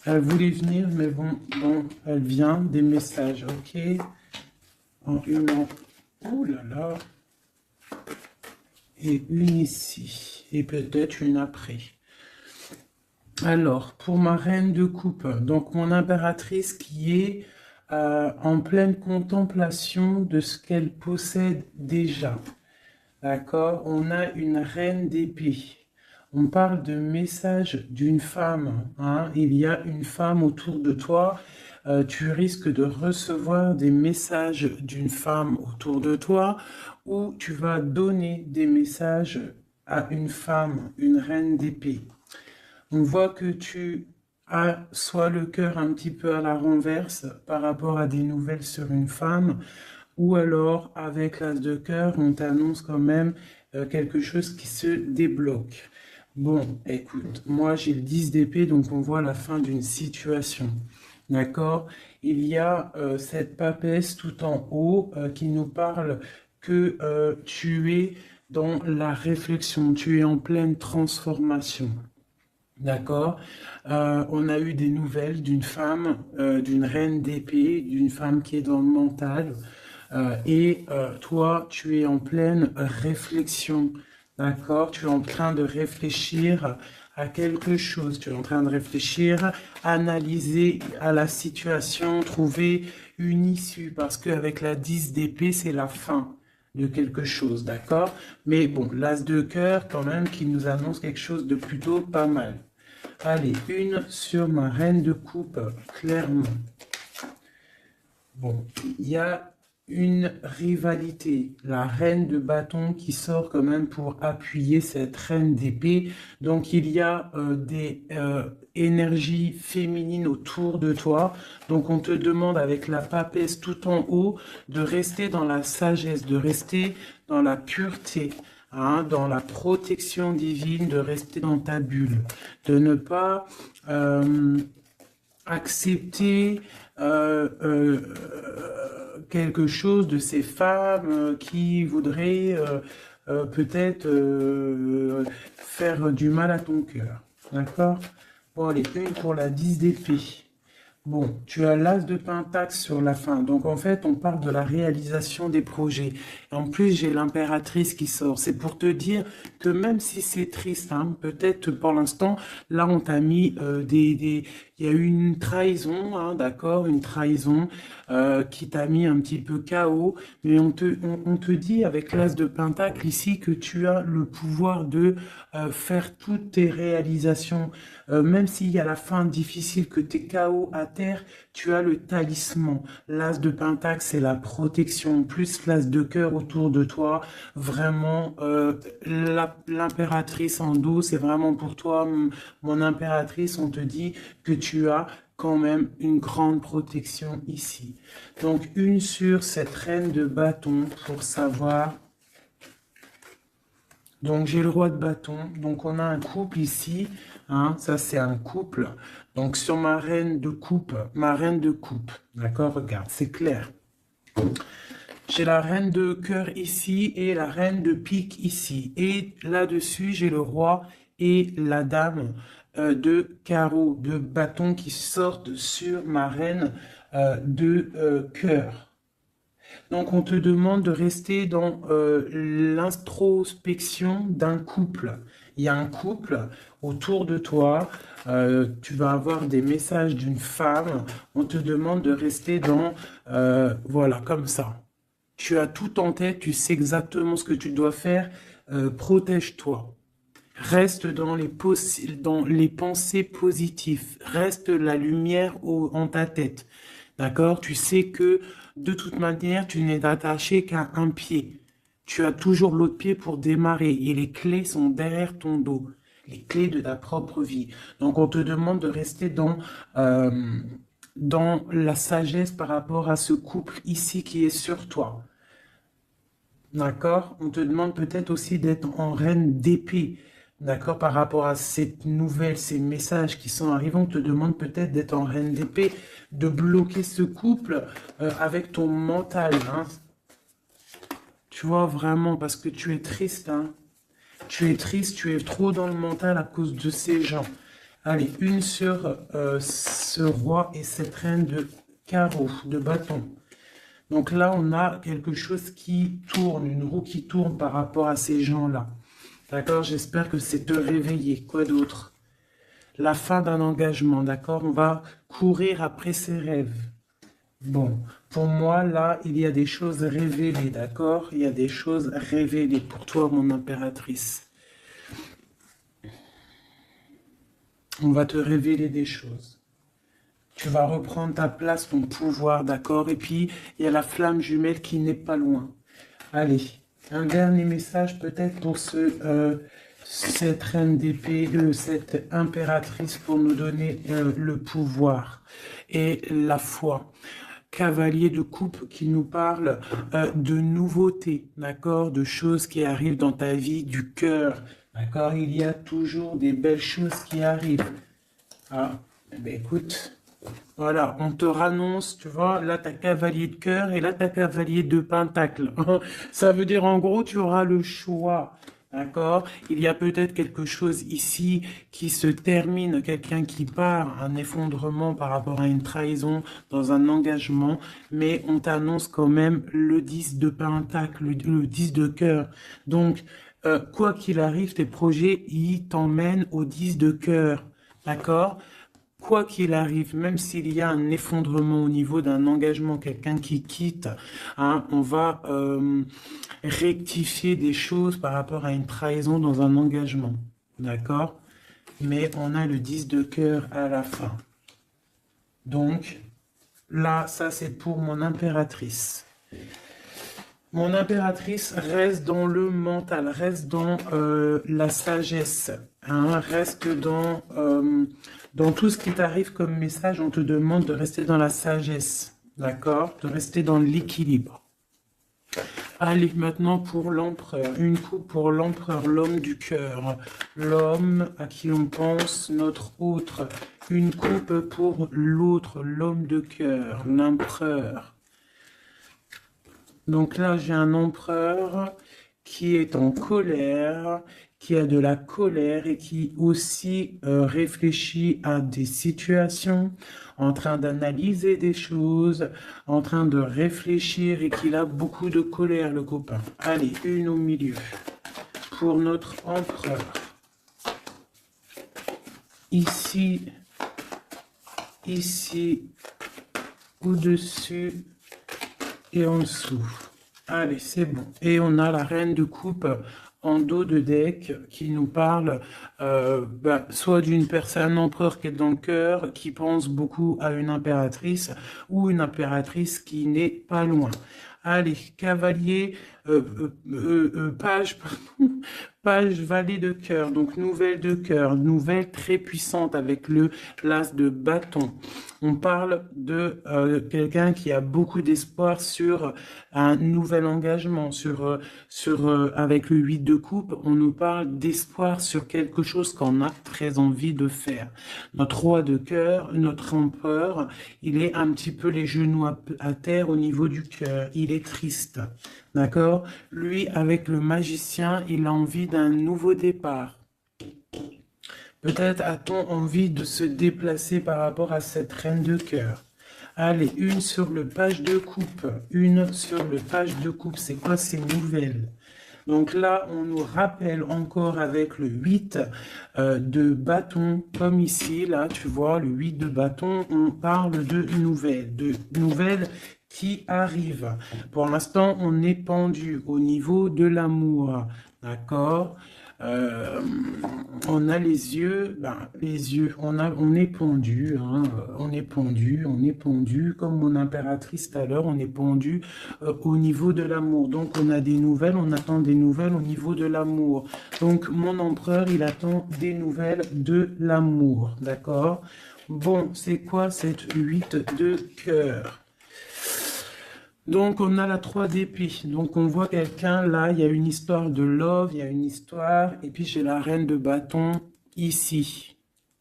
Elle voulait venir, mais bon, elle vient, des messages, ok. En une en... Ouh là là. Et une ici. Et peut-être une après. Alors, pour ma reine de coupe, donc mon impératrice qui est en pleine contemplation de ce qu'elle possède déjà. D'accord? On a une reine d'épée. On parle de message d'une femme, hein. Il y a une femme autour de toi. Tu risques de recevoir des messages d'une femme autour de toi ou tu vas donner des messages à une femme, une reine d'épée. On voit que tu as soit le cœur un petit peu à la renverse par rapport à des nouvelles sur une femme, ou alors avec l'as de cœur, on t'annonce quand même quelque chose qui se débloque. Bon, écoute, moi j'ai le 10 d'épée, donc on voit la fin d'une situation. D'accord? Il y a cette papesse tout en haut qui nous parle que tu es dans la réflexion, tu es en pleine transformation. D'accord. On a eu des nouvelles d'une femme, d'une reine d'épée, d'une femme qui est dans le mental. Et toi, tu es en pleine réflexion. D'accord. Tu es en train de réfléchir à quelque chose. Tu es en train de réfléchir, analyser à la situation, trouver une issue. Parce qu'avec la 10 d'épée, c'est la fin de quelque chose, d'accord? Mais bon, l'as de cœur quand même qui nous annonce quelque chose de plutôt pas mal. Allez, une sur ma reine de coupe, clairement. Bon, il y a une rivalité, la reine de bâton qui sort quand même pour appuyer cette reine d'épée. Donc il y a des énergies féminines autour de toi. Donc on te demande avec la papesse tout en haut de rester dans la sagesse, de rester dans la pureté. Hein, dans la protection divine, de rester dans ta bulle, de ne pas accepter quelque chose de ces femmes qui voudraient peut-être faire du mal à ton cœur. D'accord? Bon, allez, une pour la 10 d'épée. Bon, tu as l'as de pentacle sur la fin. Donc, en fait, on parle de la réalisation des projets. En plus, j'ai l'impératrice qui sort. C'est pour te dire que même si c'est triste, hein, peut-être pour l'instant, là, on t'a mis il y a eu une trahison, hein, d'accord, une trahison qui t'a mis un petit peu KO. Mais on te dit avec l'as de pentacle ici que tu as le pouvoir de faire toutes tes réalisations. Même s'il y a la fin difficile, que tu es KO à terre, tu as le talisman. L'as de pentacle, c'est la protection, plus l'as de cœur autour de toi. Vraiment, l'impératrice en dos, c'est vraiment pour toi, mon impératrice. On te dit que tu as quand même une grande protection ici. Donc, une sur cette reine de bâton pour savoir. Donc, j'ai le roi de bâton. Donc, on a un couple ici. Hein, ça, c'est un couple. Donc, sur ma reine de coupe, d'accord, regarde, c'est clair. J'ai la reine de cœur ici et la reine de pique ici. Et là-dessus, j'ai le roi et la dame de carreau, de bâton qui sortent sur ma reine de cœur. Donc, on te demande de rester dans l'introspection d'un couple. Il y a un couple autour de toi. Tu vas avoir des messages d'une femme. On te demande de rester dans, voilà, comme ça. Tu as tout en tête, tu sais exactement ce que tu dois faire. Protège-toi. Reste dans les pensées positives. Reste la lumière en ta tête. D'accord? Tu sais que de toute manière, tu n'es attaché qu'à un pied. Tu as toujours l'autre pied pour démarrer et les clés sont derrière ton dos. Les clés de ta propre vie. Donc, on te demande de rester dans la sagesse par rapport à ce couple ici qui est sur toi. D'accord? On te demande peut-être aussi d'être en reine d'épée. D'accord? Par rapport à cette nouvelle, ces messages qui sont arrivés, on te demande peut-être d'être en reine d'épée, de bloquer ce couple avec ton mental. Hein? Tu vois, vraiment, parce que tu es triste. Hein? Tu es triste, tu es trop dans le mental à cause de ces gens. Allez, une sur ce roi et cette reine de carreau, de bâton. Donc là, on a quelque chose qui tourne, une roue qui tourne par rapport à ces gens-là. D'accord? J'espère que c'est te réveiller. Quoi d'autre? La fin d'un engagement, d'accord? On va courir après ses rêves. Bon, pour moi, là, il y a des choses révélées, d'accord? Il y a des choses révélées pour toi, mon impératrice. On va te révéler des choses. Tu vas reprendre ta place, ton pouvoir, d'accord? Et puis, il y a la flamme jumelle qui n'est pas loin. Allez, un dernier message peut-être pour cette reine d'épée, cette impératrice pour nous donner le pouvoir et la foi. Cavalier de coupe qui nous parle de nouveautés, d'accord, de choses qui arrivent dans ta vie, du cœur, d'accord, il y a toujours des belles choses qui arrivent. Ah, eh ben écoute, voilà, on te rannonce, tu vois, là t'as cavalier de cœur et là t'as cavalier de pentacle. Ça veut dire en gros, tu auras le choix. D'accord? Il y a peut-être quelque chose ici qui se termine, quelqu'un qui part, un effondrement par rapport à une trahison dans un engagement, mais on t'annonce quand même le 10 de pentacle, le 10 de cœur. Donc, quoi qu'il arrive, tes projets, ils t'emmènent au 10 de cœur. D'accord? Quoi qu'il arrive, même s'il y a un effondrement au niveau d'un engagement, quelqu'un qui quitte, hein, on va rectifier des choses par rapport à une trahison dans un engagement. D'accord? Mais on a le 10 de cœur à la fin. Donc, là, ça c'est pour mon impératrice. Mon impératrice reste dans le mental, reste dans la sagesse, hein, reste dans tout ce qui t'arrive comme message. On te demande de rester dans la sagesse, d'accord? De rester dans l'équilibre. Allez, maintenant pour l'empereur. Une coupe pour l'empereur, l'homme du cœur. L'homme à qui on pense, notre autre. Une coupe pour l'autre, l'homme de cœur, l'empereur. Donc là, j'ai un empereur qui est en colère, qui a de la colère et qui aussi réfléchit à des situations, en train d'analyser des choses, en train de réfléchir et qu'il a beaucoup de colère, le copain. Allez, une au milieu pour notre empereur. Ici, au-dessus et en dessous. Allez, c'est bon. Et on a la reine de coupe en dos de deck qui nous parle soit d'une personne, un empereur qui est dans le cœur, qui pense beaucoup à une impératrice, ou une impératrice qui n'est pas loin. Allez, cavalier, page, pardon, page valet de cœur, donc nouvelle de cœur, nouvelle très puissante avec le l'as de bâton. On parle de quelqu'un qui a beaucoup d'espoir sur un nouvel engagement, avec le 8 de coupe, on nous parle d'espoir sur quelque chose qu'on a très envie de faire. Notre roi de cœur, notre empereur, il est un petit peu les genoux à terre au niveau du cœur, il est triste, d'accord? Lui, avec le magicien, il a envie d'un nouveau départ. Peut-être a-t-on envie de se déplacer par rapport à cette reine de cœur. Allez, une sur le page de coupe. Une sur le page de coupe. C'est quoi ces nouvelles? Donc là, on nous rappelle encore avec le 8 de bâton, comme ici, là, tu vois, le 8 de bâton, on parle de nouvelles qui arrivent. Pour l'instant, on est pendu au niveau de l'amour, d'accord? On a les yeux, on est pendu, hein, on est pendu, comme mon impératrice tout à l'heure, on est pendu au niveau de l'amour. Donc on a des nouvelles, on attend des nouvelles au niveau de l'amour. Donc mon empereur, il attend des nouvelles de l'amour, d'accord? Bon, c'est quoi cette 8 de cœur? Donc, on a la 3 d'épée. Donc, on voit quelqu'un, là, il y a une histoire de love, il y a une histoire, et puis j'ai la reine de bâton ici.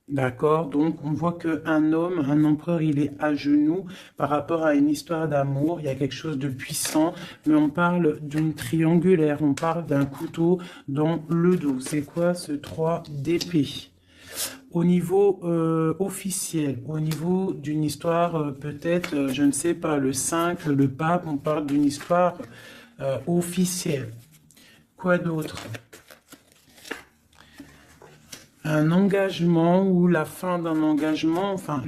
D'accord? Donc, on voit qu'un homme, un empereur, il est à genoux par rapport à une histoire d'amour. Il y a quelque chose de puissant, mais on parle d'une triangulaire, on parle d'un couteau dans le dos. C'est quoi ce 3 d'épée? Au niveau officiel, au niveau d'une histoire, peut-être, je ne sais pas, le 5, le pape, on parle d'une histoire officielle. Quoi d'autre? Un engagement ou la fin d'un engagement, enfin,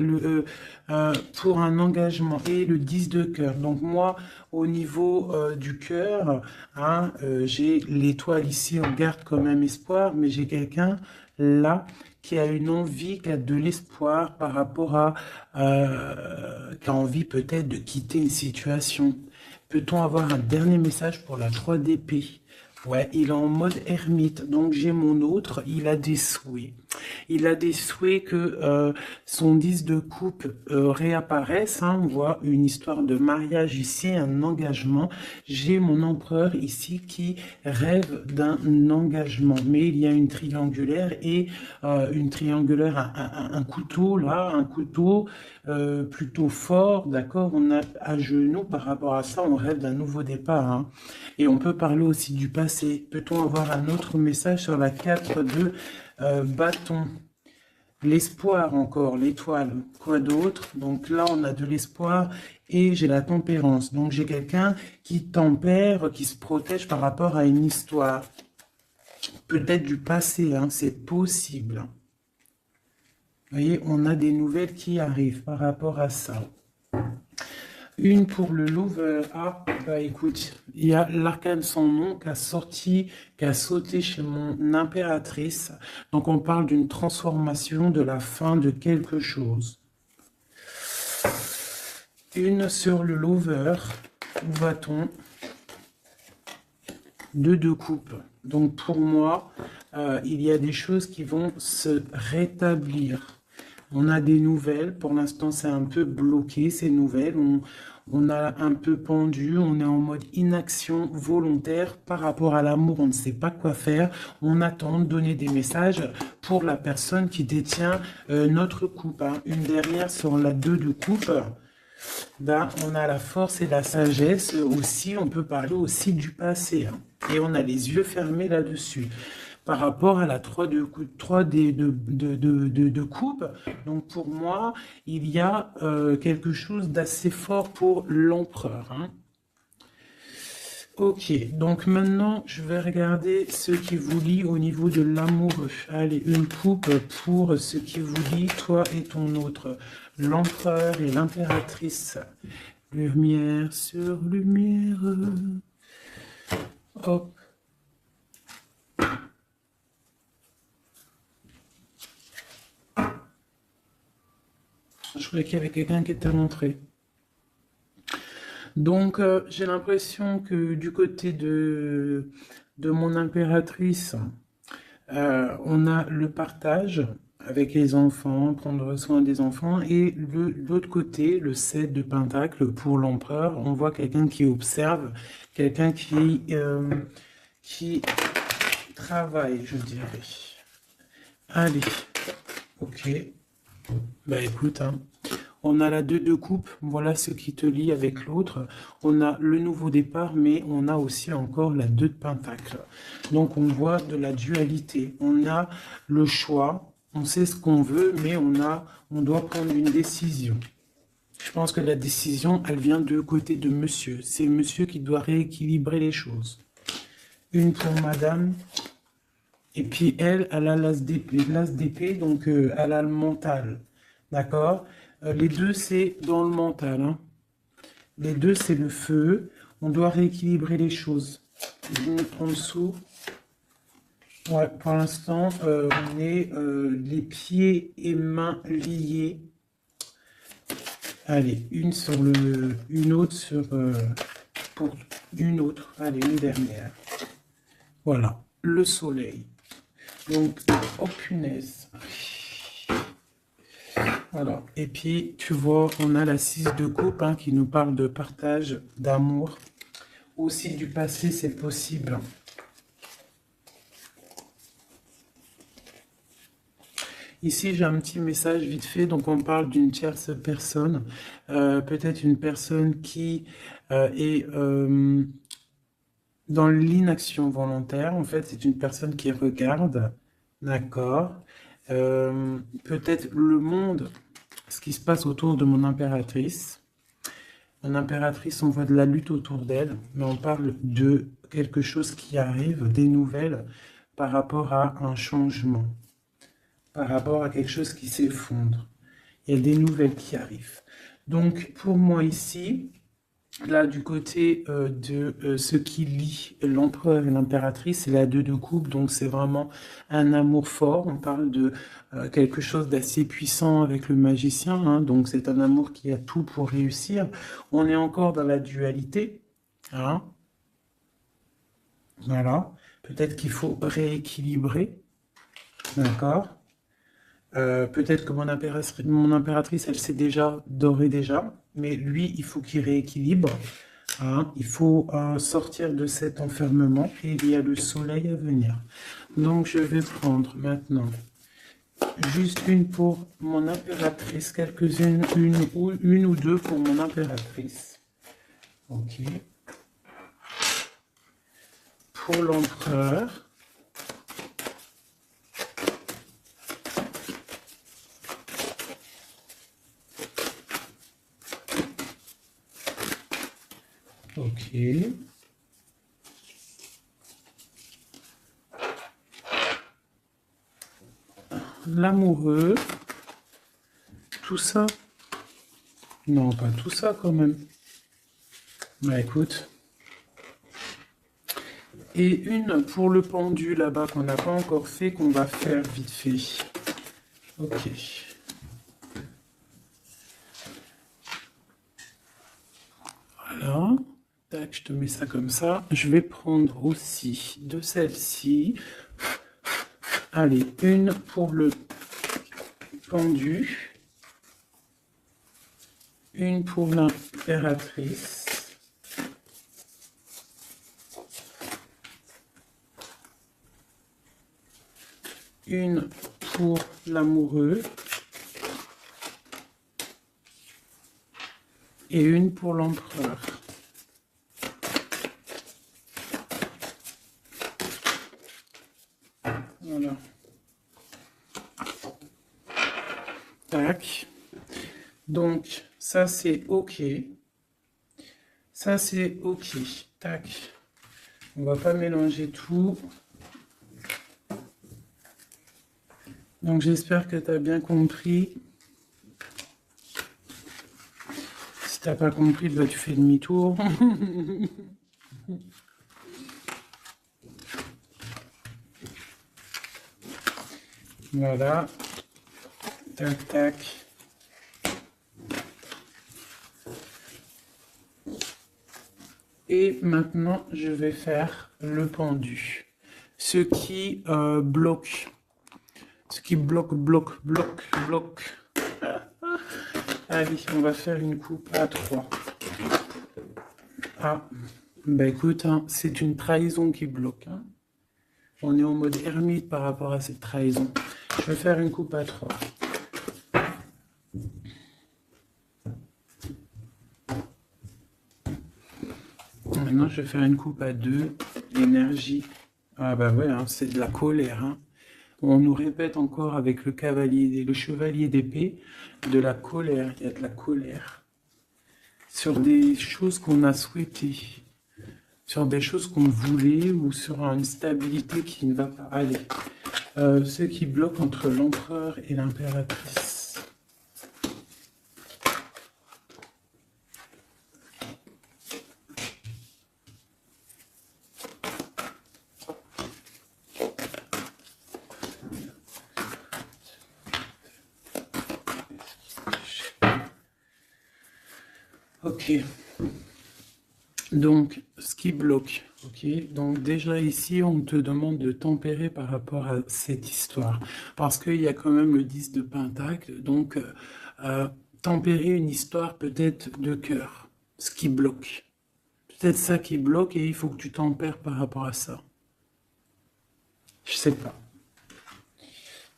pour un engagement et le 10 de cœur. Donc moi, au niveau du cœur, hein, j'ai l'étoile ici, on garde quand même espoir, mais j'ai quelqu'un là qui a une envie, qui a de l'espoir par rapport à, qui a envie peut-être de quitter une situation. Peut-on avoir un dernier message pour la 3 d'épée? Ouais, il est en mode ermite. Donc j'ai mon autre, il a des souhaits. Il a des souhaits que son 10 de coupe réapparaisse. Hein. On voit une histoire de mariage ici, un engagement. J'ai mon empereur ici qui rêve d'un engagement. Mais il y a une triangulaire et une triangulaire, un couteau là, un couteau plutôt fort, d'accord? On a à genoux par rapport à ça, on rêve d'un nouveau départ. Hein. Et on peut parler aussi du passé. Peut-on avoir un autre message sur la 4 de bâton? L'espoir encore, l'étoile. Quoi d'autre? Donc là, on a de l'espoir et j'ai la tempérance. Donc j'ai quelqu'un qui tempère, qui se protège par rapport à une histoire. Peut-être du passé, hein, c'est possible. Vous voyez, on a des nouvelles qui arrivent par rapport à ça. Une pour le Louvre. Ah, bah écoute, il y a l'arcane sans nom qui a sorti, qui a sauté chez mon impératrice. Donc on parle d'une transformation, de la fin de quelque chose. Une sur le Louvre. Où va-t-on? Deux coupes. Donc pour moi, il y a des choses qui vont se rétablir. On a des nouvelles. Pour l'instant, c'est un peu bloqué, ces nouvelles. On a un peu pendu. On est en mode inaction volontaire par rapport à l'amour. On ne sait pas quoi faire. On attend de donner des messages pour la personne qui détient notre coupe. Hein. Une dernière sur la 2 de coupe. Ben, on a la force et la sagesse aussi. On peut parler aussi du passé. Hein. Et on a les yeux fermés là-dessus. Par rapport à la 3 de coupe. Donc pour moi, il y a quelque chose d'assez fort pour l'empereur. Hein. Ok, donc maintenant, je vais regarder ce qui vous lie au niveau de l'amoureux. Allez, une coupe pour ce qui vous lie, toi et ton autre. L'empereur et l'impératrice. Lumière sur lumière. Hop. Je croyais qu'il y avait quelqu'un qui était rentré. Donc, j'ai l'impression que du côté de mon impératrice, on a le partage avec les enfants, prendre soin des enfants, et l'autre côté, le 7 de Pentacle pour l'empereur, on voit quelqu'un qui observe, quelqu'un qui travaille, je dirais. Allez, ok. Bah écoute, hein. On a la 2 de coupe, voilà ce qui te lie avec l'autre. On a le nouveau départ, mais on a aussi encore la 2 de pentacle. Donc on voit de la dualité. On a le choix, on sait ce qu'on veut, mais on doit prendre une décision. Je pense que la décision, elle vient de côté de monsieur. C'est monsieur qui doit rééquilibrer les choses. Une pour madame. Et puis elle a l'as d'épée, donc elle a le mental. D'accord? Les deux, c'est dans le mental. Hein. Les deux, c'est le feu. On doit rééquilibrer les choses. En dessous. Ouais, pour l'instant, on est les pieds et mains liés. Allez, une autre sur pour une autre. Allez, une dernière. Voilà, le soleil. Donc, oh punaise. Voilà. Et puis, tu vois, on a la 6 de coupe hein, qui nous parle de partage, d'amour. Aussi du passé, c'est possible. Ici, j'ai un petit message vite fait. Donc, on parle d'une tierce personne. Peut-être une personne qui est dans l'inaction volontaire. En fait, c'est une personne qui regarde. D'accord. peut-être le monde, ce qui se passe autour de mon impératrice. Mon impératrice, on voit de la lutte autour d'elle, mais on parle de quelque chose qui arrive, des nouvelles par rapport à un changement, par rapport à quelque chose qui s'effondre. Il y a des nouvelles qui arrivent. Donc, pour moi ici, là, du côté de ce qui lie l'empereur et l'impératrice, c'est la deux de coupe, donc c'est vraiment un amour fort. On parle de quelque chose d'assez puissant avec le magicien, hein, donc c'est un amour qui a tout pour réussir. On est encore dans la dualité, hein, voilà. Peut-être qu'il faut rééquilibrer, d'accord? Peut-être que mon impératrice, elle s'est déjà dorée déjà, mais lui, il faut qu'il rééquilibre. Hein, il faut sortir de cet enfermement et il y a le soleil à venir. Donc je vais prendre maintenant juste une pour mon impératrice, quelques-unes, une ou deux pour mon impératrice. Ok. Pour l'empereur. Ok. L'amoureux. Tout ça. Non, pas tout ça quand même. Bah écoute. Et une pour le pendu là-bas qu'on n'a pas encore fait, qu'on va faire vite fait. Ok. Voilà. Tac, je te mets ça comme ça. Je vais prendre aussi de celle-ci. Allez, une pour le pendu. Une pour l'impératrice. Une pour l'amoureux. Et une pour l'empereur. Voilà. Tac. Donc, ça c'est OK. Ça c'est OK. Tac. On va pas mélanger tout. Donc, j'espère que tu as bien compris. Si tu n'as pas compris, bah, tu fais demi-tour. Voilà. Tac, tac. Et maintenant, je vais faire le pendu. Ce qui bloque. Ce qui bloque. Allez, on va faire une coupe à 3. Ah, bah écoute, hein, c'est une trahison qui bloque. Hein. On est en mode ermite par rapport à cette trahison. Je vais faire une coupe à 3. Maintenant, je vais faire une coupe à 2. L'énergie. Ah bah ouais, hein, c'est de la colère. Hein. On nous répète encore avec le cavalier, le chevalier d'épée, de la colère. Il y a de la colère. Sur des choses qu'on a souhaitées. Sur des choses qu'on voulait ou sur une stabilité qui ne va pas aller. Ce qui bloque entre l'empereur et l'impératrice. Ok. Donc, ce qui bloque. Ok. Donc, déjà ici, on te demande de tempérer par rapport à cette histoire. Parce qu'il y a quand même le 10 de Pentacle. Donc, tempérer une histoire peut-être de cœur. Ce qui bloque. Peut-être ça qui bloque et il faut que tu tempères par rapport à ça. Je sais pas.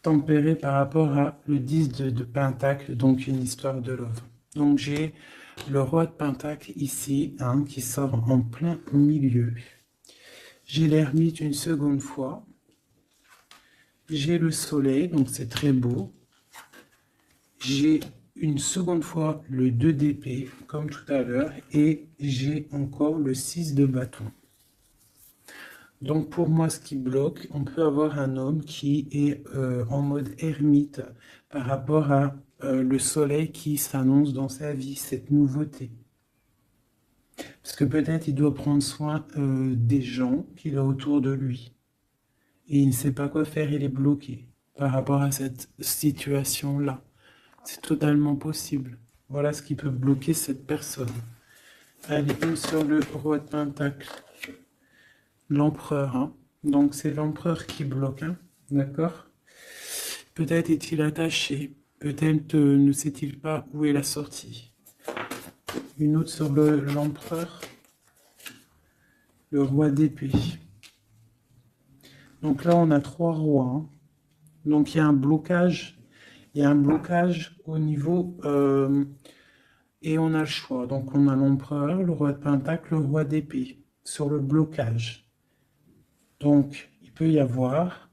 Tempérer par rapport à le 10 de Pentacle, donc une histoire de love. Donc, j'ai le roi de Pentacle ici, hein, qui sort en plein milieu. J'ai l'ermite une seconde fois. j'ai le soleil, donc c'est très beau. J'ai une seconde fois le 2 d'épée, comme tout à l'heure, et j'ai encore le 6 de bâton. Donc pour moi, ce qui bloque, on peut avoir un homme qui est en mode ermite par rapport à le soleil qui s'annonce dans sa vie, cette nouveauté. Parce que peut-être il doit prendre soin des gens qu'il a autour de lui. Et il ne sait pas quoi faire, il est bloqué par rapport à cette situation-là. C'est totalement possible. Voilà ce qui peut bloquer cette personne. Allez, une sur le roi de Pentacle. L'empereur, hein. Donc c'est l'empereur qui bloque, hein. D'accord? Peut-être est-il attaché. Peut-être ne sait-il pas où est la sortie. Une autre sur l'empereur. Le roi d'épée. Donc là, on a 3 rois, hein. Donc il y a un blocage. Il y a un blocage au niveau... et on a le choix. Donc on a l'empereur, le roi de Pentacle, le roi d'épée. Sur le blocage. Donc, il peut y avoir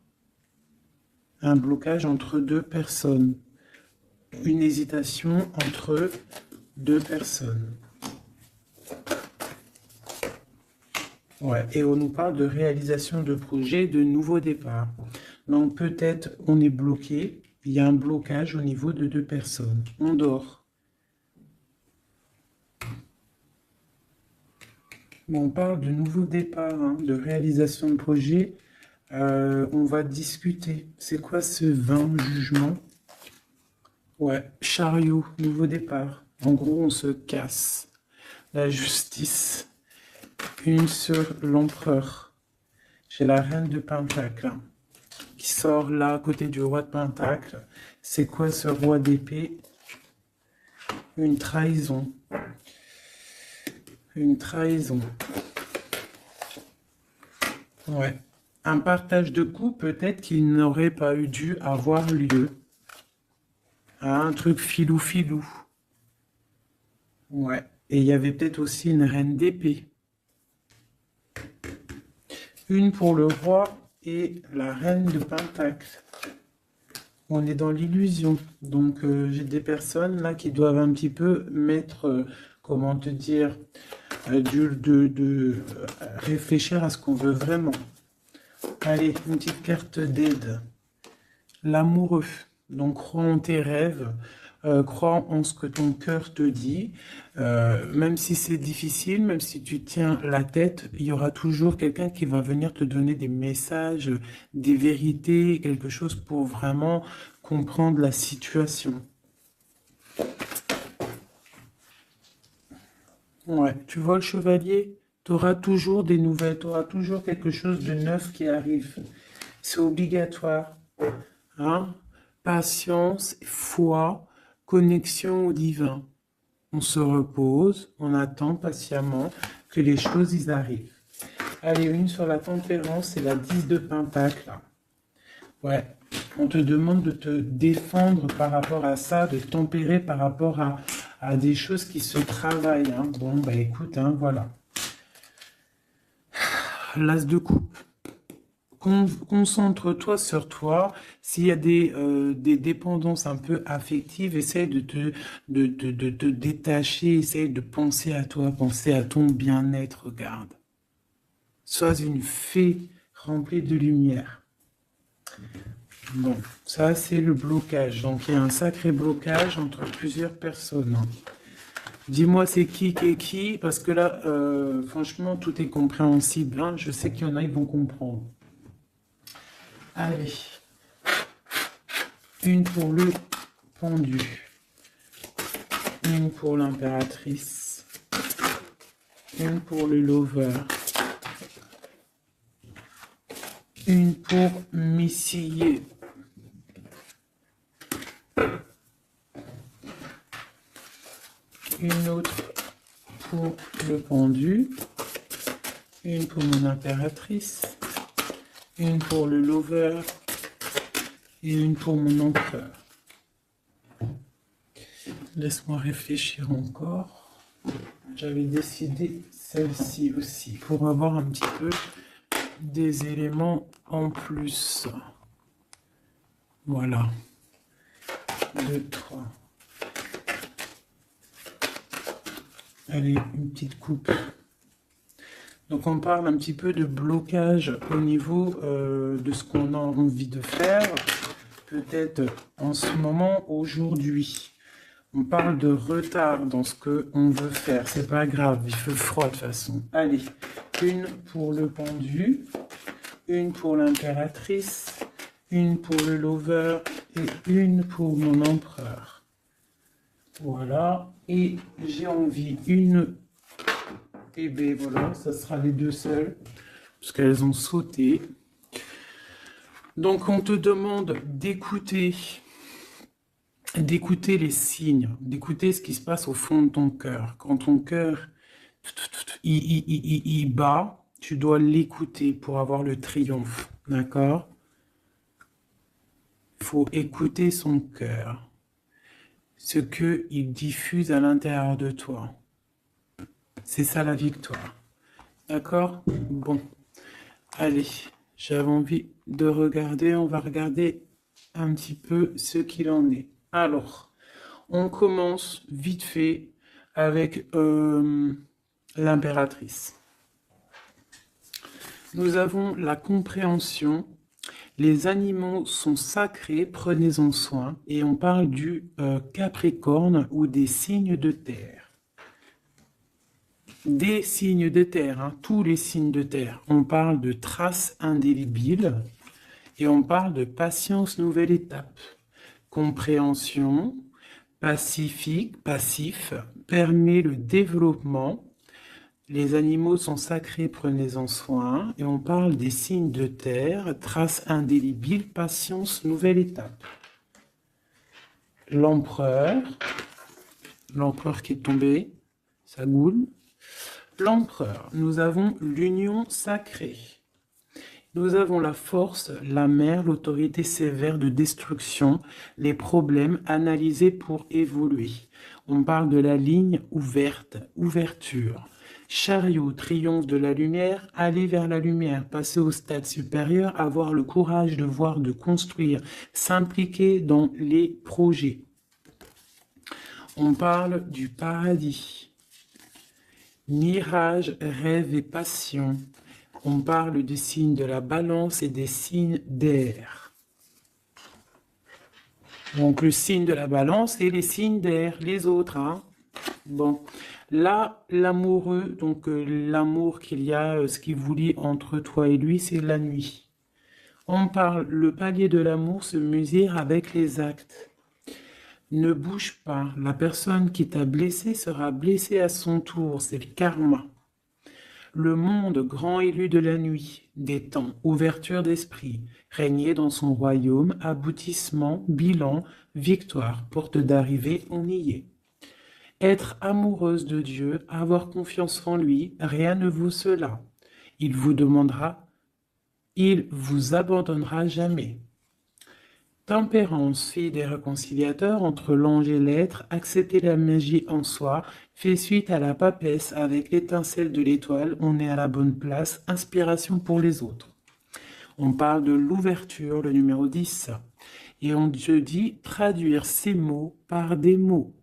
un blocage entre 2 personnes. Une hésitation entre 2 personnes. Ouais, et on nous parle de réalisation de projet, de nouveau départ. Donc peut-être on est bloqué, il y a un blocage au niveau de 2 personnes. On dort. Bon, on parle de nouveau départ, hein, de réalisation de projet. On va discuter. C'est quoi ce 20 jugement? Ouais, chariot, nouveau départ. En gros, on se casse. La justice. Une sur l'empereur. J'ai la reine de Pentacle hein, qui sort là à côté du roi de Pentacle. C'est quoi ce roi d'épée? Une trahison. Une trahison. Ouais. Un partage de coups, peut-être qu'il n'aurait pas eu dû avoir lieu. Un truc filou-filou. Ouais. Et il y avait peut-être aussi une reine d'épée. Une pour le roi et la reine de Pentacle. On est dans l'illusion. Donc j'ai des personnes là qui doivent un petit peu mettre, comment te dire, réfléchir à ce qu'on veut vraiment. Allez, une petite carte d'aide. L'amoureux. Donc crois en tes rêves. Crois en ce que ton cœur te dit. Même si c'est difficile, même si tu tiens la tête, il y aura toujours quelqu'un qui va venir te donner des messages, des vérités, quelque chose pour vraiment comprendre la situation. Ouais, tu vois le chevalier, tu auras toujours des nouvelles, tu auras toujours quelque chose de neuf qui arrive. C'est obligatoire. Hein? Patience, foi, connexion au divin. On se repose, on attend patiemment que les choses y arrivent. Allez, une sur la tempérance, c'est la 10 de Pentacle. Ouais, on te demande de te défendre par rapport à ça, de tempérer par rapport à des choses qui se travaillent. Hein. Bon, bah écoute, hein, voilà. L'as de coupe. Concentre-toi sur toi. S'il y a des dépendances un peu affectives, essaye de te détacher, essaye de penser à toi, penser à ton bien-être, regarde. Sois une fée remplie de lumière. Bon, ça c'est le blocage. Donc il y a un sacré blocage entre plusieurs personnes. Dis-moi c'est qui, parce que là, franchement, tout est compréhensible. Hein. Je sais qu'il y en a, ils vont comprendre. Allez, une pour le pendu, une pour l'impératrice, une pour le lover, une pour Messier, une autre pour le pendu, une pour mon impératrice, une pour le lover et une pour mon empereur. Laisse-moi réfléchir encore. J'avais décidé celle-ci aussi pour avoir un petit peu des éléments en plus. Voilà. 2, 3. Allez, une petite coupe. Donc on parle un petit peu de blocage au niveau de ce qu'on a envie de faire, peut-être en ce moment, aujourd'hui. On parle de retard dans ce qu'on veut faire, c'est pas grave, il fait froid de toute façon. Allez, une pour le pendu, une pour l'impératrice, une pour le lover et une pour mon empereur. Voilà, et j'ai envie une... Et bien voilà, ça sera les deux seules, parce qu'elles ont sauté. Donc on te demande d'écouter les signes, d'écouter ce qui se passe au fond de ton cœur. Quand ton cœur il bat, tu dois l'écouter pour avoir le triomphe, d'accord? Il faut écouter son cœur, ce qu'il diffuse à l'intérieur de toi. C'est ça la victoire. D'accord? Bon. Allez, j'avais envie de regarder. On va regarder un petit peu ce qu'il en est. Alors, on commence vite fait avec l'impératrice. Nous avons la compréhension. Les animaux sont sacrés, prenez-en soin. Et on parle du Capricorne ou des signes de terre. Des signes de terre, hein, tous les signes de terre. On parle de traces indélébiles et on parle de patience, nouvelle étape. Compréhension, passif, permet le développement. Les animaux sont sacrés, prenez-en soin. Et on parle des signes de terre, traces indélébiles, patience, nouvelle étape. L'empereur qui est tombé, ça goule. L'empereur, nous avons l'union sacrée. Nous avons la force, la mer, l'autorité sévère de destruction, les problèmes analysés pour évoluer. On parle de la ligne ouverte, ouverture. Chariot, triomphe de la lumière, aller vers la lumière, passer au stade supérieur, avoir le courage de voir, de construire, s'impliquer dans les projets. On parle du paradis. Mirage, rêve et passion. On parle des signes de la balance et des signes d'air. Donc le signe de la balance et les signes d'air, les autres. Hein. Bon, là, l'amoureux, donc l'amour qu'il y a, ce qui vous lie entre toi et lui, c'est la nuit. On parle, le palier de l'amour se mesure avec les actes. Ne bouge pas. La personne qui t'a blessé sera blessée à son tour. C'est le karma. Le monde grand élu de la nuit, des temps, ouverture d'esprit, régner dans son royaume, aboutissement, bilan, victoire, porte d'arrivée, on y est. Être amoureuse de Dieu, avoir confiance en lui, rien ne vaut cela. Il vous demandera, il vous abandonnera jamais. Tempérance, fille des réconciliateurs entre l'ange et l'être, accepter la magie en soi, fait suite à la papesse avec l'étincelle de l'étoile, on est à la bonne place, inspiration pour les autres. On parle de l'ouverture, le numéro 10, et on te dit traduire ces mots par des mots.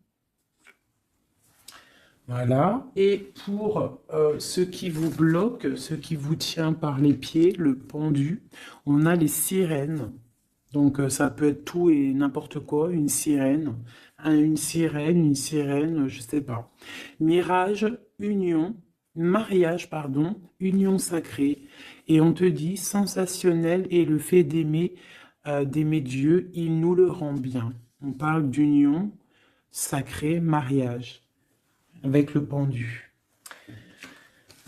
Voilà, et pour ce qui vous bloque, ce qui vous tient par les pieds, le pendu, on a les sirènes. Donc ça peut être tout et n'importe quoi, une sirène, je sais pas. Mirage, union, mariage, pardon, union sacrée. Et on te dit sensationnel et le fait d'aimer Dieu, il nous le rend bien. On parle d'union sacrée, mariage, avec le pendu.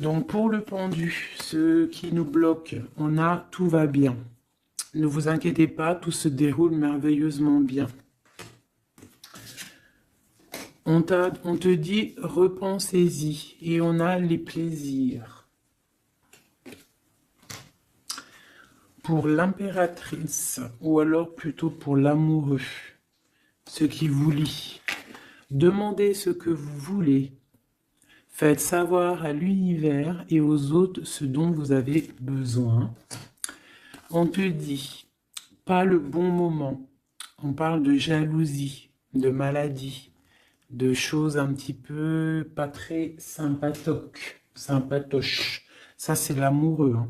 Donc pour le pendu, ce qui nous bloque, on a tout va bien. Ne vous inquiétez pas, tout se déroule merveilleusement bien. On te dit, repensez-y, et on a les plaisirs. Pour l'impératrice, ou alors plutôt pour l'amoureux, ce qui vous lie. Demandez ce que vous voulez. Faites savoir à l'univers et aux autres ce dont vous avez besoin. On te dit, pas le bon moment. On parle de jalousie, de maladie, de choses un petit peu pas très sympatoches. Ça, c'est l'amoureux, hein.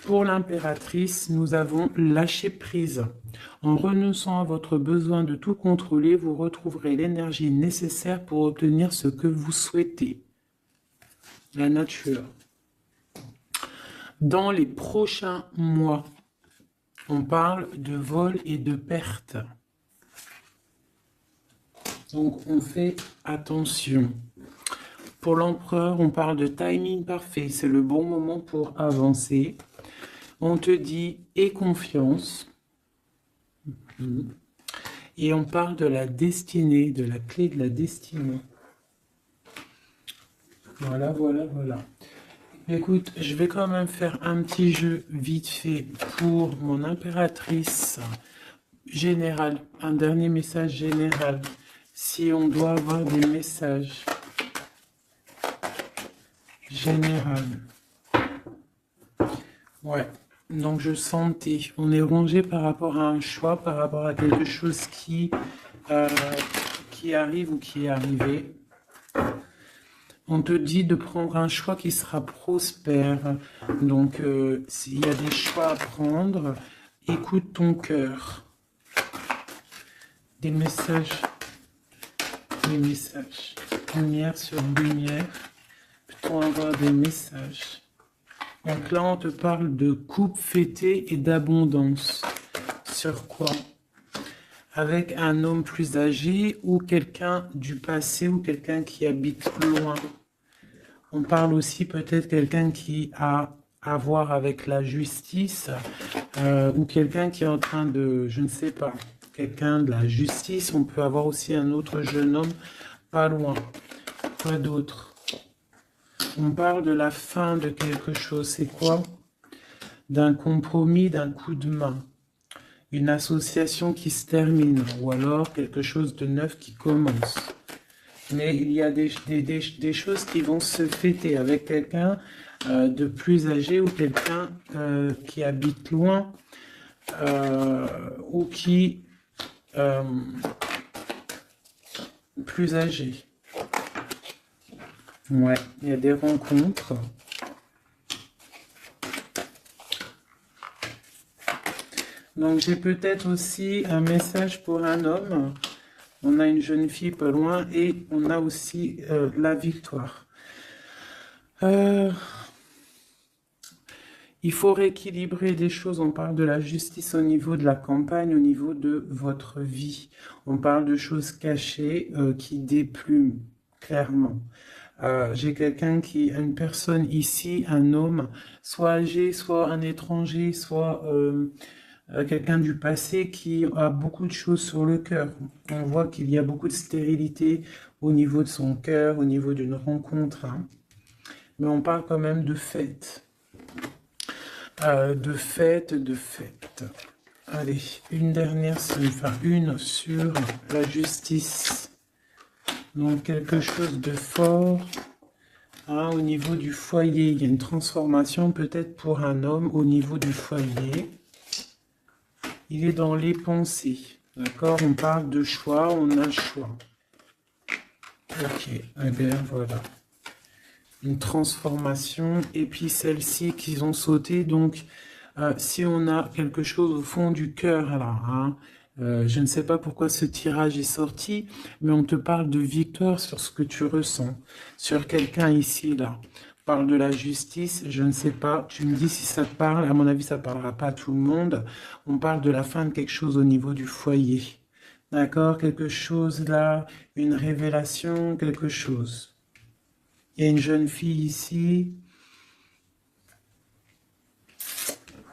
Pour l'impératrice, nous avons lâché prise. En renonçant à votre besoin de tout contrôler, vous retrouverez l'énergie nécessaire pour obtenir ce que vous souhaitez. La nature. Dans les prochains mois, on parle de vol et de perte. Donc, on fait attention. Pour l'empereur, on parle de timing parfait. C'est le bon moment pour avancer. On te dit « aie confiance ». Et on parle de la destinée, de la clé de la destinée. Voilà, voilà, voilà. Écoute, je vais quand même faire un petit jeu vite fait pour mon impératrice générale. Un dernier message général. Si on doit avoir des messages généraux. Ouais. Donc je sentais, on est rongé par rapport à un choix, par rapport à quelque chose qui arrive ou qui est arrivé. On te dit de prendre un choix qui sera prospère. Donc s'il y a des choix à prendre, écoute ton cœur. Des messages. Lumière sur lumière. Peut-on avoir des messages? Donc là, on te parle de couple fêté et d'abondance. Sur quoi? Avec un homme plus âgé ou quelqu'un du passé ou quelqu'un qui habite loin. On parle aussi peut-être quelqu'un qui a à voir avec la justice ou quelqu'un qui est en train de, je ne sais pas, quelqu'un de la justice. On peut avoir aussi un autre jeune homme pas loin. Quoi d'autre? On parle de la fin de quelque chose. C'est quoi? D'un compromis, d'un coup de main. Une association qui se termine. Ou alors quelque chose de neuf qui commence. Mais il y a des choses qui vont se fêter avec quelqu'un de plus âgé ou quelqu'un qui habite loin ou qui plus âgé. Ouais, il y a des rencontres. Donc j'ai peut-être aussi un message pour un homme. On a une jeune fille pas loin et on a aussi la victoire. Il faut rééquilibrer des choses. On parle de la justice au niveau de la campagne, au niveau de votre vie. On parle de choses cachées qui déplument clairement. J'ai quelqu'un une personne ici, un homme, soit âgé, soit un étranger, soit quelqu'un du passé qui a beaucoup de choses sur le cœur. On voit qu'il y a beaucoup de stérilité au niveau de son cœur, au niveau d'une rencontre. Hein. Mais on parle quand même de fête. De fête. Allez, une dernière, une sur la justice. Donc quelque chose de fort au niveau du foyer. Il y a une transformation peut-être pour un homme au niveau du foyer. Il est dans les pensées. D'accord? On parle de choix, on a choix. Ok, eh bien voilà. Une transformation. Et puis celle-ci qu'ils ont sauté. Donc si on a quelque chose au fond du cœur là, hein, je ne sais pas pourquoi ce tirage est sorti, mais on te parle de victoire sur ce que tu ressens, sur quelqu'un ici, là. On parle de la justice, je ne sais pas, tu me dis si ça te parle, à mon avis ça ne parlera pas à tout le monde. On parle de la fin de quelque chose au niveau du foyer. D'accord? Quelque chose là, une révélation, quelque chose. Il y a une jeune fille ici.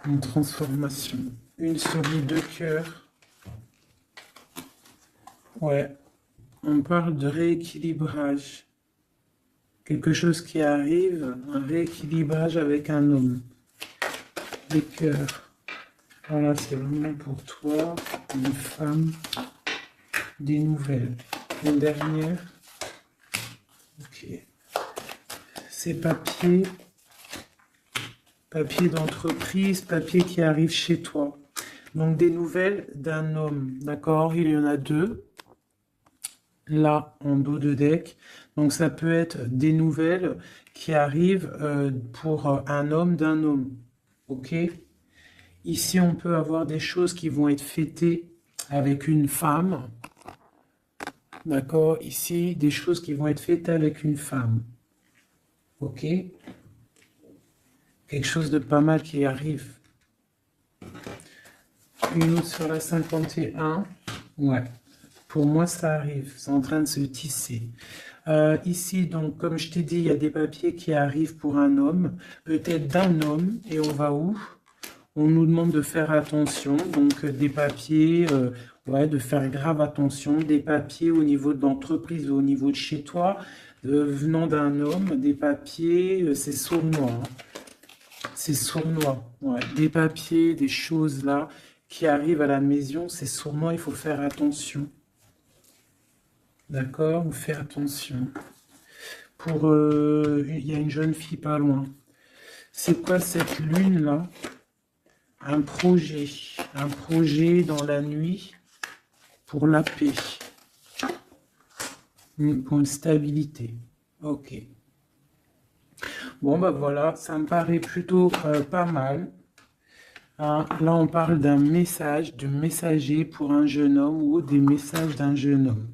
Une transformation. Une sur les deux cœurs. Ouais, on parle de rééquilibrage. Quelque chose qui arrive, un rééquilibrage avec un homme. Les cœurs. Voilà, c'est vraiment pour toi, une femme, des nouvelles. Une dernière. Ok. C'est papier. Papier d'entreprise, papier qui arrive chez toi. Donc, des nouvelles d'un homme, d'accord? Il y en a deux, là, en dos de deck. Donc, ça peut être des nouvelles qui arrivent pour un homme d'un homme, ok? Ici, on peut avoir des choses qui vont être fêtées avec une femme, d'accord? Ici, des choses qui vont être fêtées avec une femme, ok? Quelque chose de pas mal qui arrive. Une autre sur la 51. Ouais. Pour moi, ça arrive. C'est en train de se tisser. Ici, donc, comme je t'ai dit, il y a des papiers qui arrivent pour un homme, peut-être d'un homme, et on va où? On nous demande de faire attention, donc des papiers, ouais, de faire grave attention, des papiers au niveau de l'entreprise, au niveau de chez toi, venant d'un homme, des papiers, c'est sournois, hein. C'est sournois, ouais. Des papiers, des choses là qui arrivent à la maison, c'est sournois, il faut faire attention. D'accord? Vous faites attention. Pour, il y a une jeune fille pas loin. C'est quoi cette lune là? Un projet dans la nuit pour la paix, pour une stabilité. Ok. Bon bah voilà, ça me paraît plutôt pas mal. Hein, là on parle d'un message, de messager pour un jeune homme ou des messages d'un jeune homme.